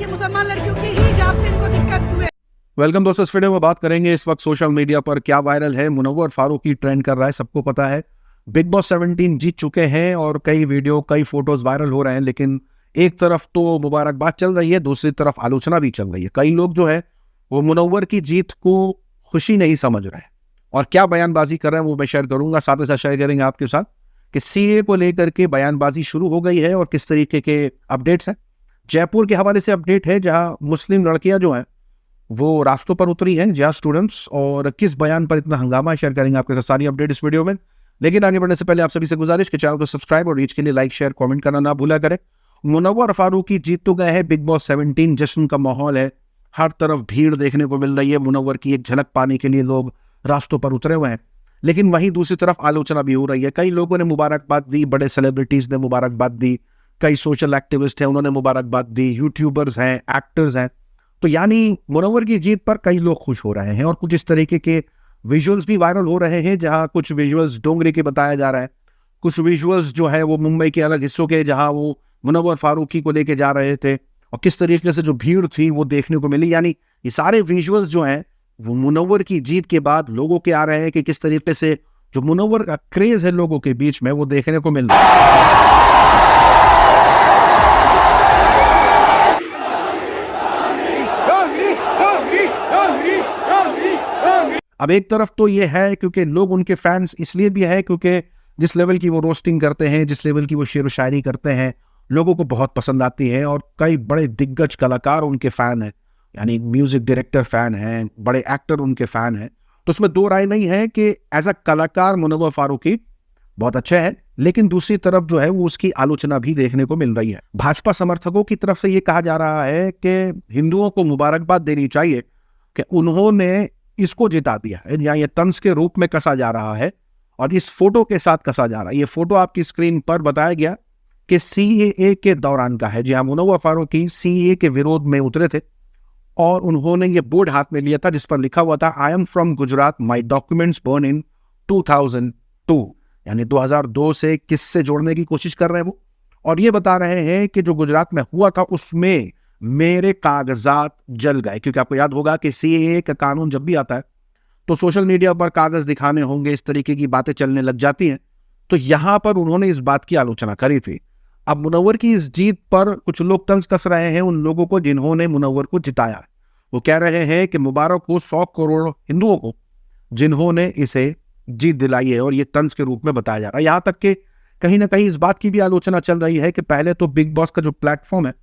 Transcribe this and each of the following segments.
कि मुसलमान लड़कियों की हिजाब से इनको दिक्कत हुए। वेलकम दोस्तों, इस वीडियो में बात करेंगे इस वक्त सोशल मीडिया पर क्या वायरल है। मुनव्वर फारूकी ट्रेंड कर रहा है, सबको पता है। बिग बॉस 17 जीत चुके हैं और कई वीडियो कई फोटोज वायरल हो रहे हैं, लेकिन एक तरफ तो मुबारकबाद चल रही है, दूसरी तरफ आलोचना भी चल रही है। कई लोग जो है वो मुनव्वर की जीत को खुशी नहीं समझ रहे हैं और क्या बयानबाजी कर रहे हैं वो मैं शेयर करूंगा। साथ ही साथ शेयर करेंगे आपके साथ कि सीए को लेकर के बयानबाजी शुरू हो गई है और किस तरीके के अपडेट्स हैं। जयपुर के हवाले से अपडेट है जहां मुस्लिम लड़कियां जो हैं वो रास्तों पर उतरी हैं, जहां स्टूडेंट्स, और किस बयान पर इतना हंगामा, शेयर करेंगे आपके साथ सारी अपडेट इस वीडियो में। लेकिन आगे बढ़ने से पहले आप सभी से गुजारिश कि चैनल को सब्सक्राइब और रीच के लिए लाइक शेयर कमेंट करना ना भूला करें। मुनव्वर फारूकी जीत तो गए हैं, बिग बॉस 17 जश्न का माहौल है, हर तरफ भीड़ देखने को मिल रही है। मुनव्वर की एक झलक पाने के लिए लोग रास्तों पर उतरे हुए हैं, लेकिन वहीं दूसरी तरफ आलोचना भी हो रही है। कई लोगों ने मुबारकबाद दी, बड़े सेलिब्रिटीज ने मुबारकबाद दी, कई सोशल एक्टिविस्ट हैं उन्होंने मुबारकबाद दी, यूट्यूबर्स हैं, एक्टर्स हैं। तो यानी मुनव्वर की जीत पर कई लोग खुश हो रहे हैं और कुछ इस तरीके के विजुअल्स भी वायरल हो रहे हैं, जहां कुछ विजुअल्स डोंगरी के बताया जा रहा है, कुछ विजुअल्स जो है वो मुंबई के अलग हिस्सों के, जहां वो मुनव्वर फारूकी को लेके जा रहे थे और किस तरीके से जो भीड़ थी वो देखने को मिली। यानी ये सारे विजुअल्स जो हैं वो मुनव्वर की जीत के बाद लोगों के आ रहे हैं कि किस तरीके से जो मुनव्वर का क्रेज है लोगों के बीच में वो देखने को मिल रहा है। अब एक तरफ तो ये है क्योंकि लोग उनके फैंस इसलिए भी है क्योंकि जिस लेवल की वो रोस्टिंग करते हैं, जिस लेवल की वो शेर व शायरी करते हैं, लोगों को बहुत पसंद आती है और कई बड़े दिग्गज कलाकार उनके फैन हैं, यानी म्यूजिक डायरेक्टर फैन हैं, बड़े एक्टर उनके फैन हैं। तो उसमें दो राय नहीं है कि एज अ कलाकार मुनव्वर फारूकी बहुत अच्छा है, लेकिन दूसरी तरफ जो है वो उसकी आलोचना भी देखने को मिल रही है। भाजपा समर्थकों की तरफ से ये कहा जा रहा है कि हिंदुओं को मुबारकबाद देनी चाहिए कि उन्होंने इसको जिता दिया है, या ये तंज के रूप में कसा जा रहा है और इस फोटो के साथ कसा जा रहा है। ये फोटो आपकी स्क्रीन पर बताया गया कि सीएए के दौरान का है, जहां मुनव्वर फारूकी सीएए के विरोध में उतरे थे और उन्होंने ये बोर्ड हाथ में लिया था जिस पर लिखा हुआ था I am from Gujarat, my documents burn in 2002, यानी 2002 से किससे जोड़ने की कोशिश कर रहे हैं वो, और ये बता रहे हैं कि जो गुजरात में हुआ था उसमें मेरे कागजात जल गए। क्योंकि आपको याद होगा कि सीएए का कानून जब भी आता है तो सोशल मीडिया पर कागज दिखाने होंगे, इस तरीके की बातें चलने लग जाती हैं। तो यहां पर उन्होंने इस बात की आलोचना करी थी। अब मुनव्वर की इस जीत पर कुछ लोग तंज कस रहे हैं उन लोगों को जिन्होंने मुनव्वर को जिताया। वो कह रहे हैं कि मुबारक हो 100 करोड़ हिंदुओं को जिन्होंने इसे जीत दिलाई है, और ये तंज के रूप में बताया जा रहा है। यहां तक कि कहीं ना कहीं इस बात की भी आलोचना चल रही है कि पहले तो बिग बॉस का जो प्लेटफॉर्म है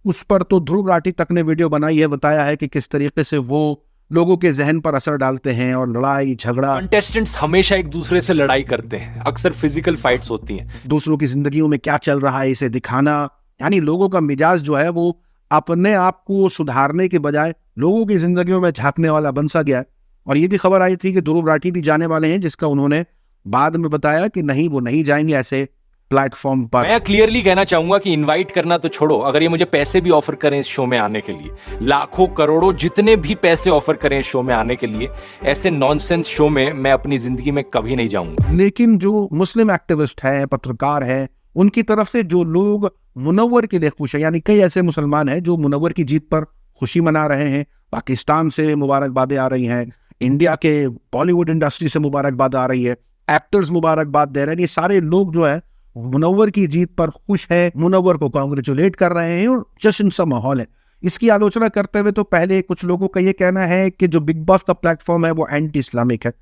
उस पर तो ध्रुव राठी तक ने वीडियो बनाई है, बताया है कि किस तरीके से वो लोगों के जहन पर असर डालते हैं और लड़ाई झगड़ा, कंटेस्टेंट्स हमेशा एक दूसरे से लड़ाई करते हैं, अक्सर फिजिकल फाइट्स होती हैं, दूसरों की जिंदगियों में क्या चल रहा है इसे दिखाना। यानी लोगों का मिजाज जो है वो अपने आप को सुधारने के बजाय लोगों की जिंदगियों में झांकने वाला बन सा गया है। और ये भी खबर आई थी कि ध्रुव राठी भी जाने वाले हैं, जिसका उन्होंने बाद में बताया कि नहीं, वो नहीं जाएंगे ऐसे प्लेटफॉर्म पर। मैं क्लियरली कहना चाहूंगा कि इनवाइट करना तो छोड़ो, अगर ये मुझे पैसे भी ऑफर करें इस शो में आने के लिए, लाखों करोड़ों जितने भी पैसे ऑफर करें इस शो में आने के लिए, ऐसे नॉनसेंस शो में मैं अपनी जिंदगी में कभी नहीं जाऊंगा। लेकिन जो मुस्लिम एक्टिविस्ट हैं, पत्रकार हैं, उनकी तरफ से जो लोग मुनव्वर के लिए खुश है, यानी कई ऐसे मुसलमान हैं जो मुनव्वर की जीत पर खुशी मना रहे हैं, पाकिस्तान से मुबारकबादें आ रही हैं, इंडिया के बॉलीवुड इंडस्ट्री से मुबारकबाद आ रही है, एक्टर्स मुबारकबाद दे रहे हैं, ये सारे लोग जो है मुनव्वर की जीत पर खुश है, मुनव्वर को कांग्रेचुलेट कर रहे हैं और जश्न सा माहौल है। इसकी आलोचना करते हुए तो पहले कुछ लोगों का ये कहना है कि जो बिग बॉस का प्लेटफॉर्म है वो एंटी इस्लामिक है,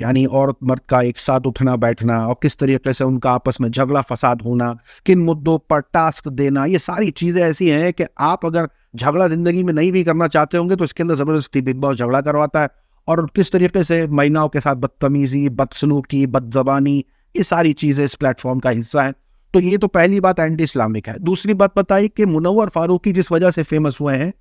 यानी औरत मर्द का एक साथ उठना बैठना और किस तरीके से उनका आपस में झगड़ा फसाद होना, किन मुद्दों पर टास्क देना, ये सारी चीजें ऐसी हैं कि आप अगर झगड़ा जिंदगी में नहीं भी करना चाहते होंगे तो इसके अंदर जबरदस्ती बिग बॉस झगड़ा करवाता है। और किस तरीके से महिलाओं के साथ बदतमीजी, बदसलूकी, बदजबानी, ये सारी चीजें इस प्लेटफॉर्म का हिस्सा है। तो ये तो पहली बात एंटी इस्लामिक है। दूसरी बात बताई कि मुनव्वर फारूकी जिस वजह से फेमस हुए हैं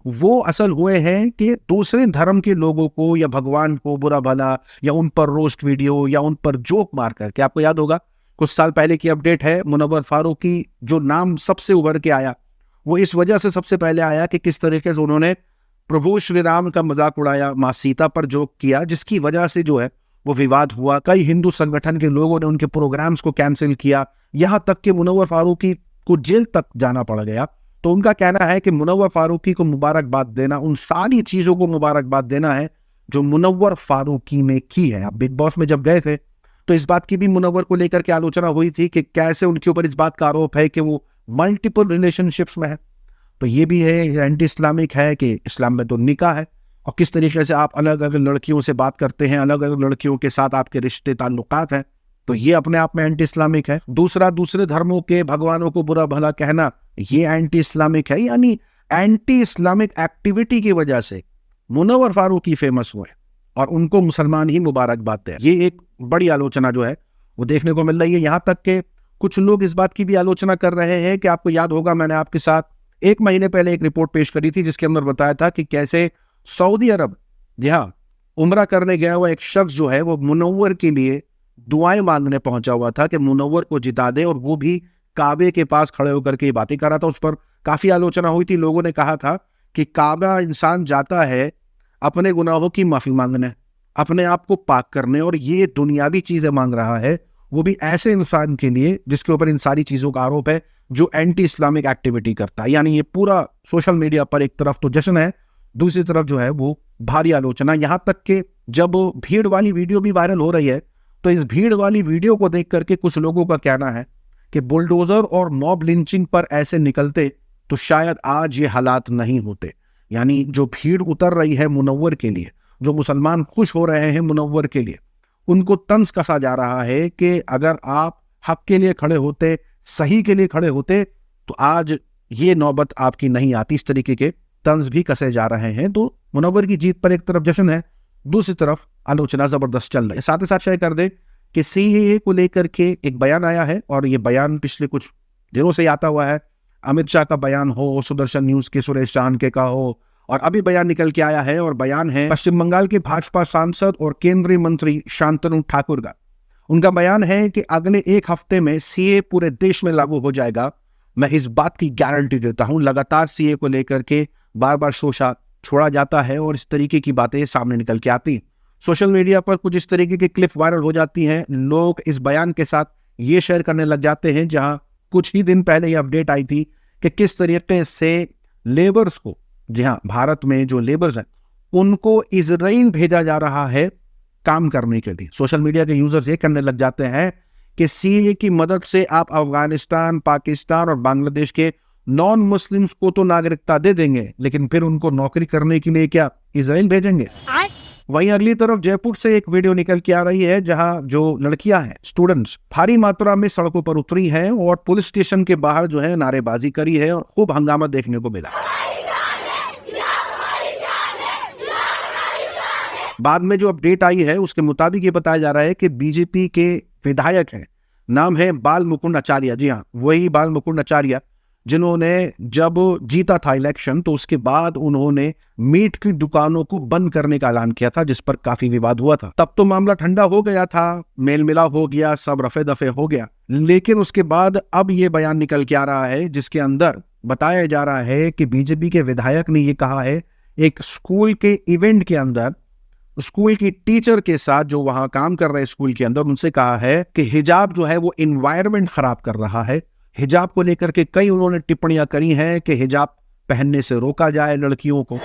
वो असल हुए हैं कि दूसरे धर्म के लोगों को या भगवान को बुरा भला या उन पर रोस्ट वीडियो या उन पर जोक मार करके, आपको याद होगा कुछ साल पहले की अपडेट है, मुनव्वर फारूकी जो नाम सबसे उभर के आया वो इस वजह से सबसे पहले आया कि किस तरीके से उन्होंने प्रभु श्री राम का मजाक उड़ाया, माँ सीता पर जोक किया, जिसकी वजह से जो है वो विवाद हुआ। कई हिंदू संगठन के लोगों ने उनके प्रोग्राम्स को कैंसिल किया, यहाँ तक कि मुनव्वर फारूकी को जेल तक जाना पड़ गया। तो उनका कहना है कि मुनव्वर फारूकी को मुबारकबाद देना, उन सारी चीज़ों को मुबारकबाद देना है जो मुनव्वर फारूकी ने की है। अब बिग बॉस में जब गए थे तो इस बात की भी मुनव्वर को लेकर के आलोचना हुई थी कि कैसे उनके ऊपर इस बात का आरोप है कि वो मल्टीपल रिलेशनशिप्स में है। तो ये भी है, एंटी इस्लामिक है कि इस्लाम में तो निकाह है, और किस तरीके से आप अलग अलग लड़कियों से बात करते हैं, अलग अलग लड़कियों के साथ आपके रिश्ते ताल्लुकात हैं, तो ये अपने आप में एंटी इस्लामिक है। दूसरा, दूसरे धर्मों के भगवानों को बुरा भला कहना, ये एंटी इस्लामिक है। यानी एंटी इस्लामिक एक्टिविटी की वजह से मुनव्वर फारूकी फेमस हुए और उनको मुसलमान ही मुबारकबाद दें। ये एक बड़ी आलोचना जो है वो देखने को मिल रही है। यहाँ तक कि कुछ लोग इस बात की भी आलोचना कर रहे हैं कि आपको याद होगा, मैंने आपके साथ 1 महीने पहले एक रिपोर्ट पेश करी थी जिसके अंदर बताया था कि कैसे सऊदी अरब, जी हाँ, उम्रा करने गया हुआ एक शख्स जो है वो मुनव्वर के लिए दुआएं मांगने पहुंचा हुआ था कि मुनव्वर को जिता दे, और वो भी काबे के पास खड़े होकर के बातें कर रहा था। उस पर काफी आलोचना हुई थी। लोगों ने कहा था कि काबा इंसान जाता है अपने गुनाहों की माफी मांगने, अपने आप को पाक करने, और ये दुनियावी चीजें मांग रहा है, वो भी ऐसे इंसान के लिए जिसके ऊपर इन सारी चीजों का आरोप है, जो एंटी इस्लामिक एक्टिविटी करता है। यानी ये पूरा सोशल मीडिया पर एक तरफ तो जश्न है, दूसरी तरफ जो है वो भारी आलोचना। यहाँ तक कि जब भीड़ वाली वीडियो भी वायरल हो रही है तो इस भीड़ वाली वीडियो को देख करके कुछ लोगों का कहना है कि बुलडोजर और मॉब लिंचिंग पर ऐसे निकलते तो शायद आज ये हालात नहीं होते। यानी जो भीड़ उतर रही है मुनव्वर के लिए, जो मुसलमान खुश हो रहे हैं मुनव्वर के लिए, उनको तंज कसा जा रहा है कि अगर आप हक के लिए खड़े होते, सही के लिए खड़े होते, तो आज ये नौबत आपकी नहीं आती। इस तरीके के तंज भी कसे जा रहे हैं। तो मुनव्वर की जीत पर एक तरफ जश्न है, दूसरी तरफ आलोचना जबरदस्त चल रही है। साथ ही साथ शेयर कर दे कि सीएए को लेकर के एक बयान आया है, और ये बयान पिछले कुछ दिनों से आता हुआ है। अमित शाह का बयान हो, सुदर्शन न्यूज के सुरेश चांदके का हो, और अभी बयान निकल के आया है, और बयान है पश्चिम बंगाल के भाजपा सांसद और केंद्रीय मंत्री शांतनु ठाकुर का। उनका बयान है कि अगले 1 हफ्ते में सीए पूरे देश में लागू हो जाएगा। मैं इस बात की गारंटी देता हूं। लगातार सीए को लेकर के बार बार शोषा छोड़ा जाता है और इस तरीके की बातें सामने निकल के आती हैं। सोशल मीडिया पर कुछ इस तरीके की क्लिप वायरल हो जाती हैं। लोग इस बयान के साथ ये शेयर करने लग जाते हैं, जहां कुछ ही दिन पहले ये अपडेट आई थी कि किस तरीके से लेबर्स को, जी हाँ, भारत में जो लेबर्स हैं उनको इजराइल भेजा जा रहा है काम करने के लिए। सोशल मीडिया के यूजर्स ये करने लग जाते हैं कि सीए की मदद से आप अफगानिस्तान, पाकिस्तान और बांग्लादेश के नॉन मुस्लिम्स को तो नागरिकता दे देंगे, लेकिन फिर उनको नौकरी करने के लिए क्या इजराइल भेजेंगे? वहीं अगली तरफ जयपुर से एक वीडियो निकल के आ रही है, जहां जो लड़कियां हैं, स्टूडेंट्स, भारी मात्रा में सड़कों पर उतरी हैं और पुलिस स्टेशन के बाहर जो है नारेबाजी करी है और खूब हंगामा देखने को मिला। बाद में जो अपडेट आई है उसके मुताबिक ये बताया जा रहा है कि बीजेपी के विधायक हैं, नाम है बाल मुकुंद आचार्य। जी हाँ, वही बाल मुकुंद आचार्य जिन्होंने जब जीता था इलेक्शन तो उसके बाद उन्होंने मीट की दुकानों को बंद करने का ऐलान किया था, जिस पर काफी विवाद हुआ था। तब तो मामला ठंडा हो गया था, मेल मिलाप हो गया, सब रफे दफे हो गया। लेकिन उसके बाद अब ये बयान निकल के आ रहा है जिसके अंदर बताया जा रहा है कि बीजेपी के विधायक ने ये कहा है, एक स्कूल के इवेंट के अंदर स्कूल की टीचर के साथ जो वहां काम कर रहे स्कूल के अंदर, उनसे कहा है कि हिजाब जो है वो एनवायरनमेंट खराब कर रहा है। हिजाब को लेकर के कई उन्होंने टिप्पणियां करी हैं कि हिजाब पहनने से रोका जाए लड़कियों को।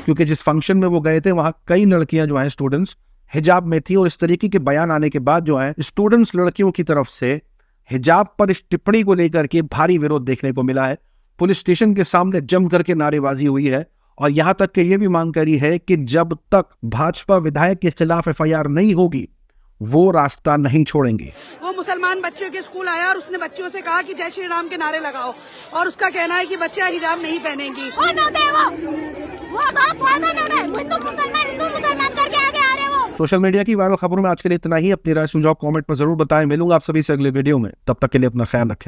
क्योंकि जिस फंक्शन में वो गए थे वहां कई लड़कियां जो हैं स्टूडेंट्स हिजाब में थी, और इस तरीके के बयान आने के बाद जो है स्टूडेंट्स लड़कियों की तरफ से हिजाब पर इस टिप्पणी को लेकर के भारी विरोध देखने को मिला है। पुलिस स्टेशन के सामने जम करके नारेबाजी हुई है, और यहां तक कि यह भी मांग करी है कि जब तक भाजपा विधायक के खिलाफ एफआईआर नहीं होगी वो रास्ता नहीं छोड़ेंगे। वो मुसलमान बच्चों के स्कूल आया और उसने बच्चों से कहा कि जय श्री राम के नारे लगाओ, और उसका कहना है कि बच्चे हिजाब नहीं पहनेंगी। सोशल मीडिया की वायरल खबरों में आज के लिए इतना ही। अपनी राय सुझाव कमेंट पर जरूर बताएं। मिलूंगा आप सभी से अगले वीडियो में, तब तक के लिए अपना ख्याल रखें।